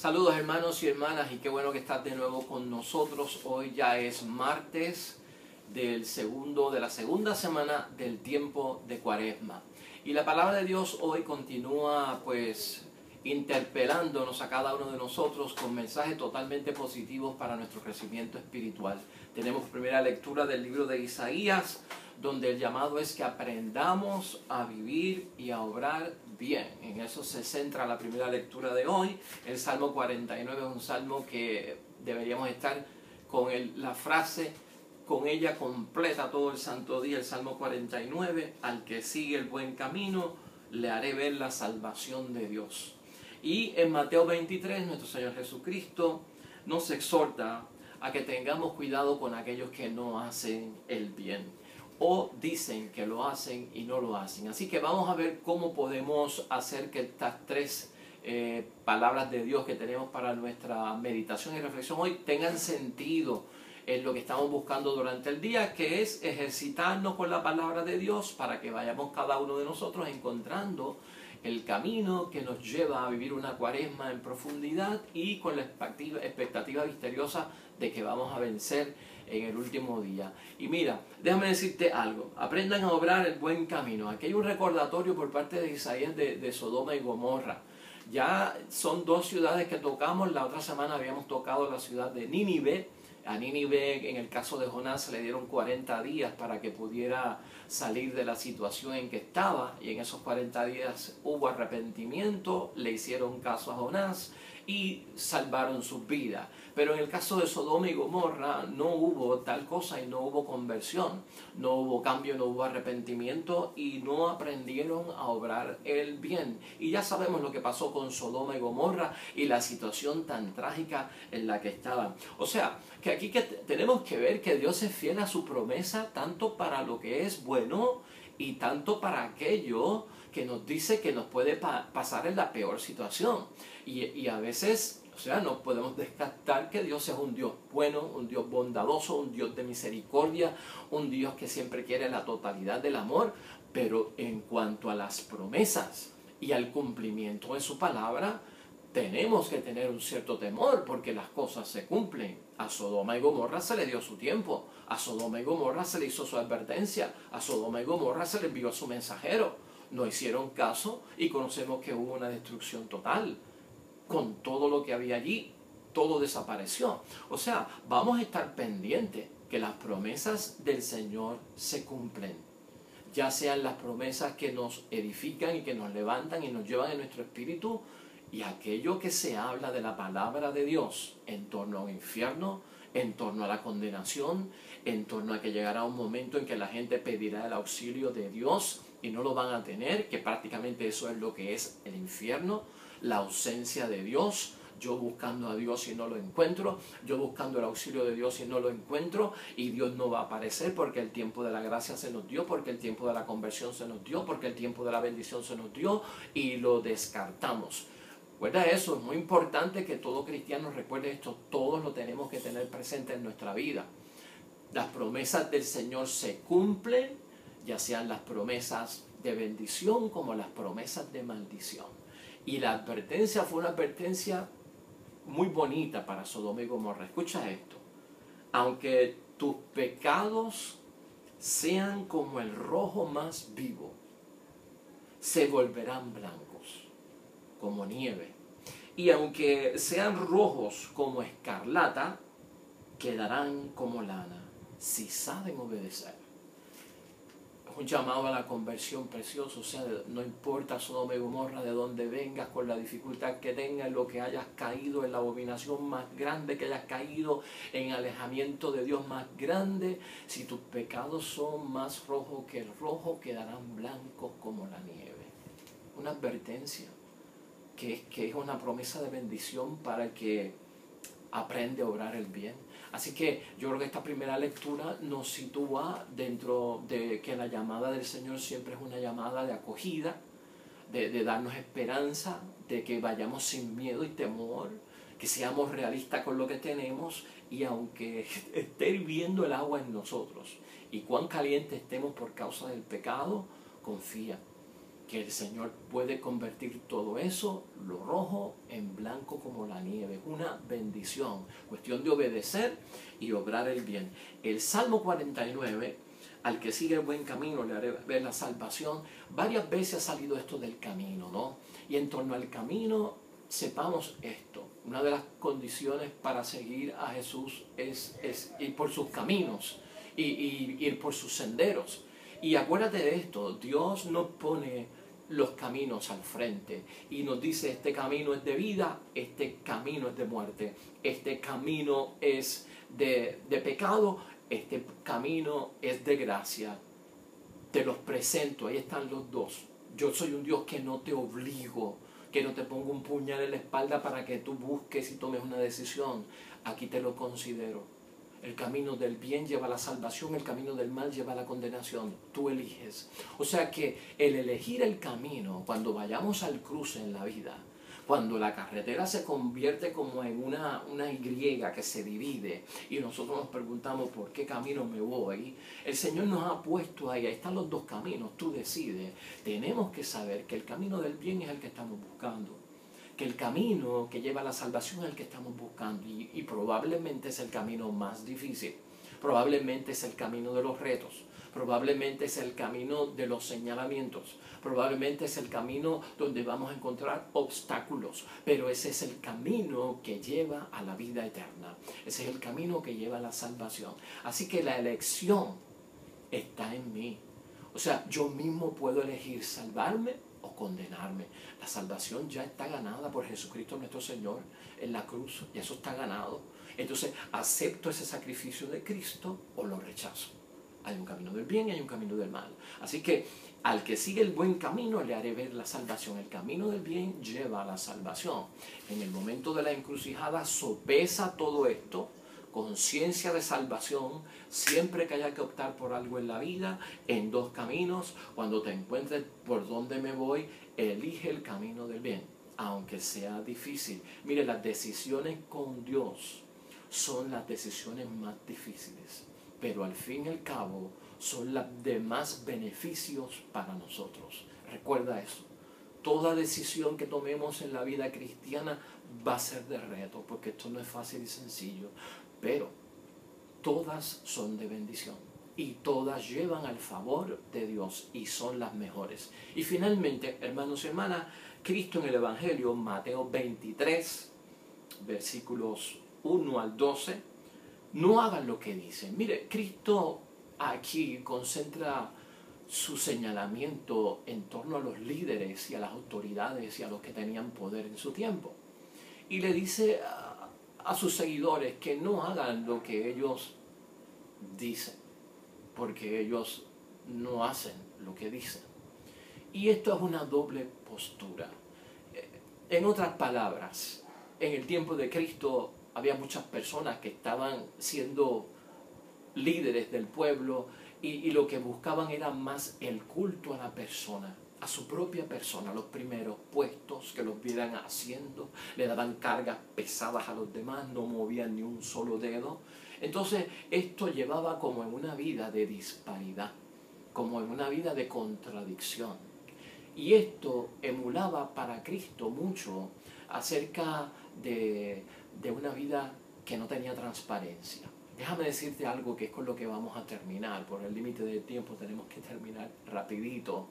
Saludos hermanos y hermanas, y qué bueno que estás de nuevo con nosotros. Hoy ya es martes de la segunda semana del tiempo de Cuaresma. Y la palabra de Dios hoy continúa interpelándonos a cada uno de nosotros con mensajes totalmente positivos para nuestro crecimiento espiritual. Tenemos primera lectura del libro de Isaías, donde el llamado es que aprendamos a vivir y a obrar bien. En eso se centra la primera lectura de hoy. El Salmo 49 es un salmo que deberíamos estar con la frase, con ella completa todo el santo día. El Salmo 49, al que sigue el buen camino, le haré ver la salvación de Dios. Y en Mateo 23, nuestro Señor Jesucristo nos exhorta a que tengamos cuidado con aquellos que no hacen el bien, o dicen que lo hacen y no lo hacen. Así que vamos a ver cómo podemos hacer que estas tres palabras de Dios que tenemos para nuestra meditación y reflexión hoy tengan sentido en lo que estamos buscando durante el día, que es ejercitarnos con la palabra de Dios para que vayamos cada uno de nosotros encontrando el camino que nos lleva a vivir una cuaresma en profundidad y con la expectativa misteriosa de que vamos a vencer en el último día. Y mira, déjame decirte algo: aprendan a obrar el buen camino. Aquí hay un recordatorio por parte de Isaías de Sodoma y Gomorra. Ya son dos ciudades que tocamos. La otra semana habíamos tocado la ciudad de Nínive. A Nínive, en el caso de Jonás, se le dieron 40 días para que pudiera salir de la situación en que estaba, y en esos 40 días hubo arrepentimiento, le hicieron caso a Jonás y salvaron sus vidas. Pero en el caso de Sodoma y Gomorra no hubo tal cosa y no hubo conversión, no hubo cambio, no hubo arrepentimiento y no aprendieron a obrar el bien. Y ya sabemos lo que pasó con Sodoma y Gomorra y la situación tan trágica en la que estaban. O sea, que aquí tenemos que ver que Dios es fiel a su promesa, tanto para lo que es bueno y tanto para aquello que nos dice que nos puede pasar en la peor situación. Y a veces, o sea, no podemos descartar que Dios es un Dios bueno, un Dios bondadoso, un Dios de misericordia, un Dios que siempre quiere la totalidad del amor. Pero en cuanto a las promesas y al cumplimiento de su palabra, tenemos que tener un cierto temor, porque las cosas se cumplen. A Sodoma y Gomorra se le dio su tiempo, a Sodoma y Gomorra se le hizo su advertencia, a Sodoma y Gomorra se le envió a su mensajero. No hicieron caso y conocemos que hubo una destrucción total. Con todo lo que había allí, todo desapareció. O sea, vamos a estar pendientes que las promesas del Señor se cumplen. Ya sean las promesas que nos edifican y que nos levantan y nos llevan en nuestro espíritu, y aquello que se habla de la palabra de Dios en torno a un infierno, en torno a la condenación, en torno a que llegará un momento en que la gente pedirá el auxilio de Dios y no lo van a tener, que prácticamente eso es lo que es el infierno, la ausencia de Dios. Yo buscando a Dios y no lo encuentro, yo buscando el auxilio de Dios y no lo encuentro, y Dios no va a aparecer porque el tiempo de la gracia se nos dio, porque el tiempo de la conversión se nos dio, porque el tiempo de la bendición se nos dio, y lo descartamos. Recuerda eso, es muy importante que todo cristiano recuerde esto, todos lo tenemos que tener presente en nuestra vida. Las promesas del Señor se cumplen, ya sean las promesas de bendición como las promesas de maldición. Y la advertencia fue una advertencia muy bonita para Sodoma y Gomorra. Escucha esto: aunque tus pecados sean como el rojo más vivo, se volverán blancos como nieve, y aunque sean rojos como escarlata, quedarán como lana, si saben obedecer. Es un llamado a la conversión precioso. O sea, no importa Sodoma y Gomorra de dónde vengas, con la dificultad que tengas, en lo que hayas caído, en la abominación más grande que hayas caído, en alejamiento de Dios más grande, si tus pecados son más rojos que el rojo, quedarán blancos como la nieve. Una advertencia que es una promesa de bendición para el que aprende a obrar el bien. Así que yo creo que esta primera lectura nos sitúa dentro de que la llamada del Señor siempre es una llamada de acogida, de darnos esperanza, de que vayamos sin miedo y temor, que seamos realistas con lo que tenemos, y aunque esté hirviendo el agua en nosotros y cuán caliente estemos por causa del pecado, confía que el Señor puede convertir todo eso, lo rojo, en blanco como la nieve. Es una bendición, cuestión de obedecer y obrar el bien. El Salmo 49, al que sigue el buen camino le haré ver la salvación. Varias veces ha salido esto del camino, ¿no? Y en torno al camino, sepamos esto. Una de las condiciones para seguir a Jesús es ir por sus caminos y ir por sus senderos. Y acuérdate de esto, Dios nos pone los caminos al frente y nos dice: este camino es de vida, este camino es de muerte, este camino es de pecado, este camino es de gracia. Te los presento, ahí están los dos. Yo soy un Dios que no te obligo, que no te pongo un puñal en la espalda para que tú busques y tomes una decisión. Aquí te lo considero. El camino del bien lleva a la salvación, el camino del mal lleva a la condenación. Tú eliges. O sea que el elegir el camino, cuando vayamos al cruce en la vida, cuando la carretera se convierte como en una Y que se divide y nosotros nos preguntamos por qué camino me voy, el Señor nos ha puesto ahí están los dos caminos, tú decides. Tenemos que saber que el camino del bien es el que estamos buscando, que el camino que lleva a la salvación es el que estamos buscando y probablemente es el camino más difícil, probablemente es el camino de los retos, probablemente es el camino de los señalamientos, probablemente es el camino donde vamos a encontrar obstáculos, pero ese es el camino que lleva a la vida eterna, ese es el camino que lleva a la salvación. Así que la elección está en mí. O sea, yo mismo puedo elegir salvarme o condenarme. La salvación ya está ganada por Jesucristo nuestro Señor en la cruz, y eso está ganado. Entonces, acepto ese sacrificio de Cristo o lo rechazo. Hay un camino del bien y hay un camino del mal. Así que al que sigue el buen camino le haré ver la salvación. El camino del bien lleva a la salvación. En el momento de la encrucijada sopesa todo esto, conciencia de salvación, siempre que haya que optar por algo en la vida, en dos caminos. Cuando te encuentres por dónde me voy, elige el camino del bien, aunque sea difícil. Mire, las decisiones con Dios son las decisiones más difíciles, pero al fin y al cabo son las de más beneficios para nosotros. Recuerda eso. Toda decisión que tomemos en la vida cristiana va a ser de reto, porque esto no es fácil y sencillo, pero todas son de bendición y todas llevan al favor de Dios y son las mejores. Y finalmente, hermanos y hermanas, Cristo en el Evangelio, Mateo 23, versículos 1 al 12, no hagan lo que dicen. Mire, Cristo aquí concentra su señalamiento en torno a los líderes y a las autoridades y a los que tenían poder en su tiempo. Y le dice a sus seguidores que no hagan lo que ellos dicen, porque ellos no hacen lo que dicen. Y esto es una doble postura. En otras palabras, en el tiempo de Cristo había muchas personas que estaban siendo líderes del pueblo y lo que buscaban era más el culto a la persona, a su propia persona, los primeros puestos que los vieran haciendo, le daban cargas pesadas a los demás, no movían ni un solo dedo. Entonces esto llevaba como en una vida de disparidad, como en una vida de contradicción. Y esto emulaba para Cristo mucho acerca de una vida que no tenía transparencia. Déjame decirte algo que es con lo que vamos a terminar. Por el límite del tiempo tenemos que terminar rapidito.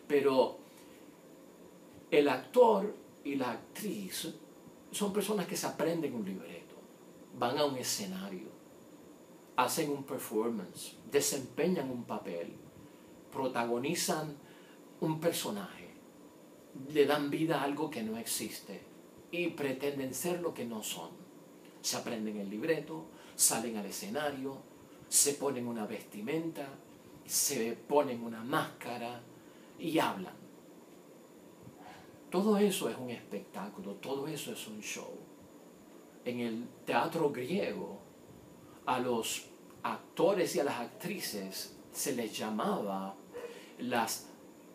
Pero el actor y la actriz son personas que se aprenden un libreto, van a un escenario, hacen un performance, desempeñan un papel, protagonizan un personaje, le dan vida a algo que no existe y pretenden ser lo que no son. Se aprenden el libreto, salen al escenario, se ponen una vestimenta, se ponen una máscara y hablan. Todo eso es un espectáculo, todo eso es un show. En el teatro griego, a los actores y a las actrices se les llamaba las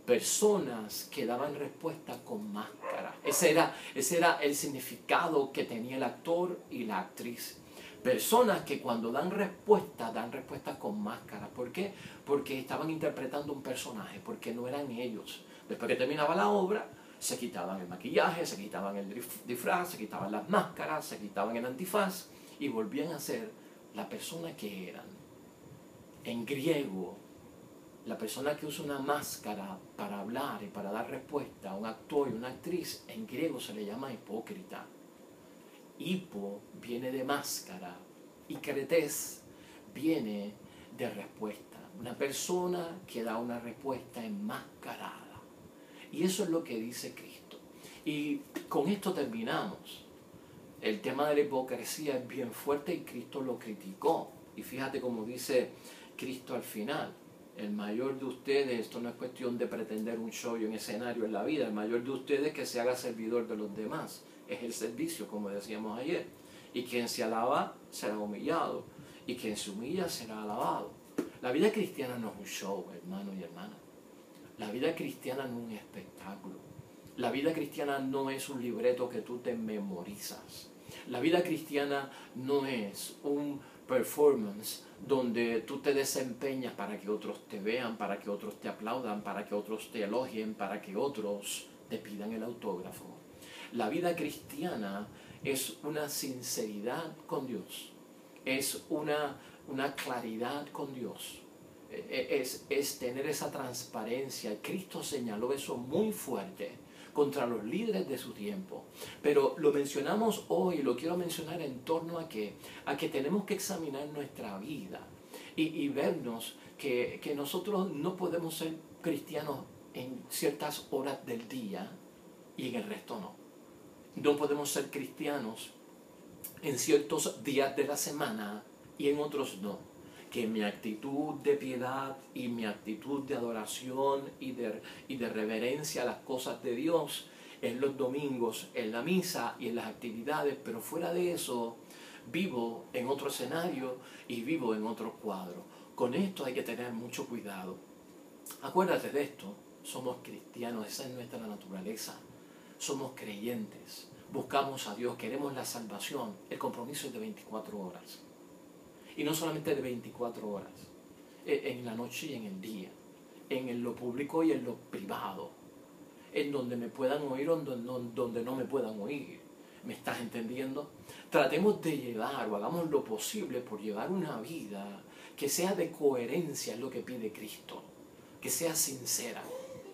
personas que daban respuesta con máscara. Ese era el significado que tenía el actor y la actriz. Personas que cuando dan respuestas con máscara. ¿Por qué? Porque estaban interpretando un personaje, porque no eran ellos. Después que terminaba la obra, se quitaban el maquillaje, se quitaban el disfraz, se quitaban las máscaras, se quitaban el antifaz y volvían a ser la persona que eran. En griego, la persona que usa una máscara para hablar y para dar respuesta a un actor y una actriz, en griego se le llama hipócrita. Hipo viene de máscara y cretés viene de respuesta. Una persona que da una respuesta enmascarada. Y eso es lo que dice Cristo. Y con esto terminamos. El tema de la hipocresía es bien fuerte y Cristo lo criticó. Y fíjate cómo dice Cristo al final. El mayor de ustedes, esto no es cuestión de pretender un show y un escenario en la vida, el mayor de ustedes que se haga servidor de los demás. Es el servicio, como decíamos ayer. Y quien se alaba será humillado. Y quien se humilla será alabado. La vida cristiana no es un show, hermano y hermana. La vida cristiana no es un espectáculo. La vida cristiana no es un libreto que tú te memorizas. La vida cristiana no es un performance donde tú te desempeñas para que otros te vean, para que otros te aplaudan, para que otros te elogien, para que otros te pidan el autógrafo. La vida cristiana es una sinceridad con Dios, es una claridad con Dios. Es tener esa transparencia. Cristo señaló eso muy fuerte contra los líderes de su tiempo. Pero lo mencionamos hoy, lo quiero mencionar en torno a que tenemos que examinar nuestra vida y vernos que nosotros no podemos ser cristianos en ciertas horas del día y en el resto no. No podemos ser cristianos en ciertos días de la semana y en otros no. Que mi actitud de piedad y mi actitud de adoración y de reverencia a las cosas de Dios en los domingos, en la misa y en las actividades, pero fuera de eso vivo en otro escenario y vivo en otro cuadro. Con esto hay que tener mucho cuidado. Acuérdate de esto, somos cristianos, esa es nuestra naturaleza, somos creyentes, buscamos a Dios, queremos la salvación, el compromiso es de 24 horas. Y no solamente de 24 horas, en la noche y en el día, en lo público y en lo privado, en donde me puedan oír o donde no me puedan oír. ¿Me estás entendiendo? Tratemos de llevar o hagamos lo posible por llevar una vida que sea de coherencia, es lo que pide Cristo, que sea sincera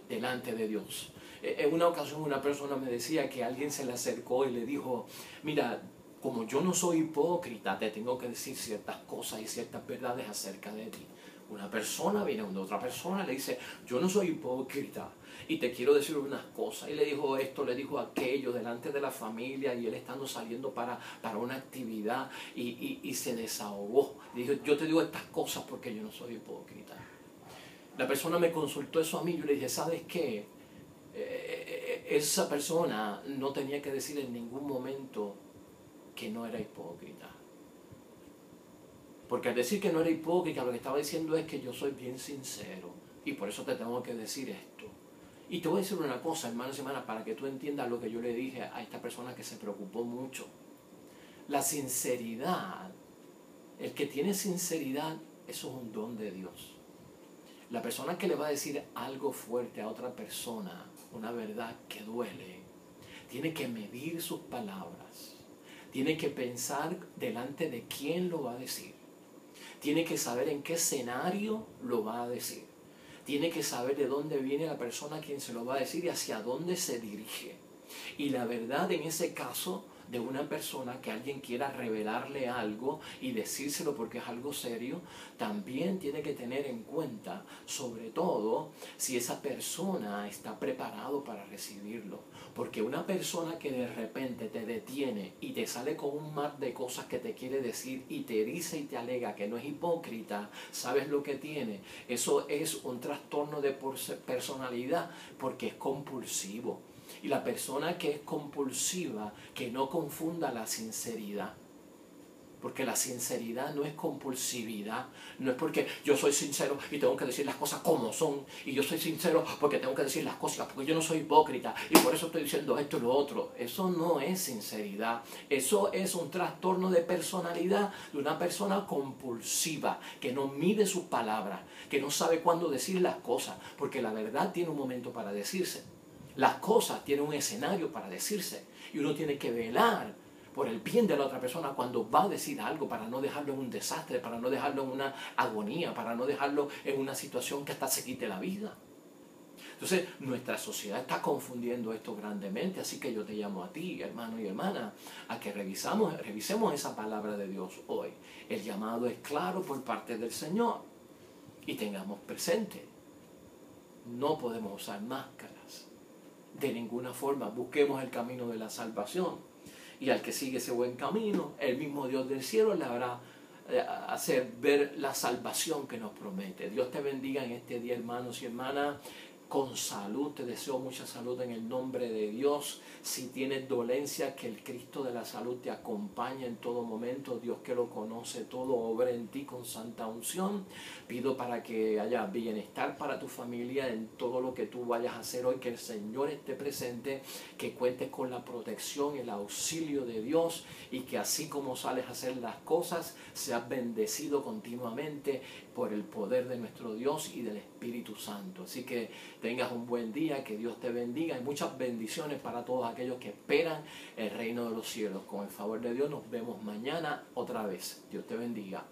delante de Dios. En una ocasión una persona me decía que alguien se le acercó y le dijo, mira, como yo no soy hipócrita, te tengo que decir ciertas cosas y ciertas verdades acerca de ti. Una persona viene a otra persona y le dice, yo no soy hipócrita y te quiero decir unas cosas. Y le dijo esto, le dijo aquello delante de la familia y él estando saliendo para una actividad y se desahogó. Le dijo, yo te digo estas cosas porque yo no soy hipócrita. La persona me consultó eso a mí, yo le dije, ¿sabes qué? Esa persona no tenía que decir en ningún momento que no era hipócrita. Porque al decir que no era hipócrita, lo que estaba diciendo es que yo soy bien sincero. Y por eso te tengo que decir esto. Y te voy a decir una cosa, hermanos y hermanas, para que tú entiendas lo que yo le dije a esta persona que se preocupó mucho. La sinceridad, el que tiene sinceridad, eso es un don de Dios. La persona que le va a decir algo fuerte a otra persona, una verdad que duele, tiene que medir sus palabras. Tiene que pensar delante de quién lo va a decir. Tiene que saber en qué escenario lo va a decir. Tiene que saber de dónde viene la persona a quien se lo va a decir y hacia dónde se dirige. Y la verdad en ese caso de una persona que alguien quiera revelarle algo y decírselo porque es algo serio, también tiene que tener en cuenta, sobre todo, si esa persona está preparado para recibirlo. Porque una persona que de repente te detiene y te sale con un mar de cosas que te quiere decir y te dice y te alega que no es hipócrita, ¿sabes lo que tiene? Eso es un trastorno de personalidad porque es compulsivo. Y la persona que es compulsiva, que no confunda la sinceridad. Porque la sinceridad no es compulsividad, no es porque yo soy sincero y tengo que decir las cosas como son, y yo soy sincero porque tengo que decir las cosas, porque yo no soy hipócrita y por eso estoy diciendo esto y lo otro. Eso no es sinceridad, eso es un trastorno de personalidad de una persona compulsiva, que no mide sus palabras, que no sabe cuándo decir las cosas, porque la verdad tiene un momento para decirse, las cosas tienen un escenario para decirse, y uno tiene que velar por el bien de la otra persona cuando va a decir algo, para no dejarlo en un desastre, para no dejarlo en una agonía, para no dejarlo en una situación que hasta se quite la vida. Entonces, nuestra sociedad está confundiendo esto grandemente, así que yo te llamo a ti, hermano y hermana, a que revisemos esa palabra de Dios hoy. El llamado es claro por parte del Señor, y tengamos presente, no podemos usar máscaras de ninguna forma. Busquemos el camino de la salvación, y al que sigue ese buen camino, el mismo Dios del cielo le hará hacer ver la salvación que nos promete. Dios te bendiga en este día, hermanos y hermanas, con salud. Te deseo mucha salud en el nombre de Dios. Si tienes dolencia, que el Cristo de la salud te acompañe en todo momento. Dios, que lo conoce todo, obra en ti con santa unción. Pido para que haya bienestar para tu familia en todo lo que tú vayas a hacer hoy, que el Señor esté presente, que cuentes con la protección, el auxilio de Dios, y que así como sales a hacer las cosas, seas bendecido continuamente por el poder de nuestro Dios y del Espíritu Santo. Así que tengas un buen día, que Dios te bendiga, y muchas bendiciones para todos aquellos que esperan el reino de los cielos. Con el favor de Dios nos vemos mañana otra vez. Dios te bendiga.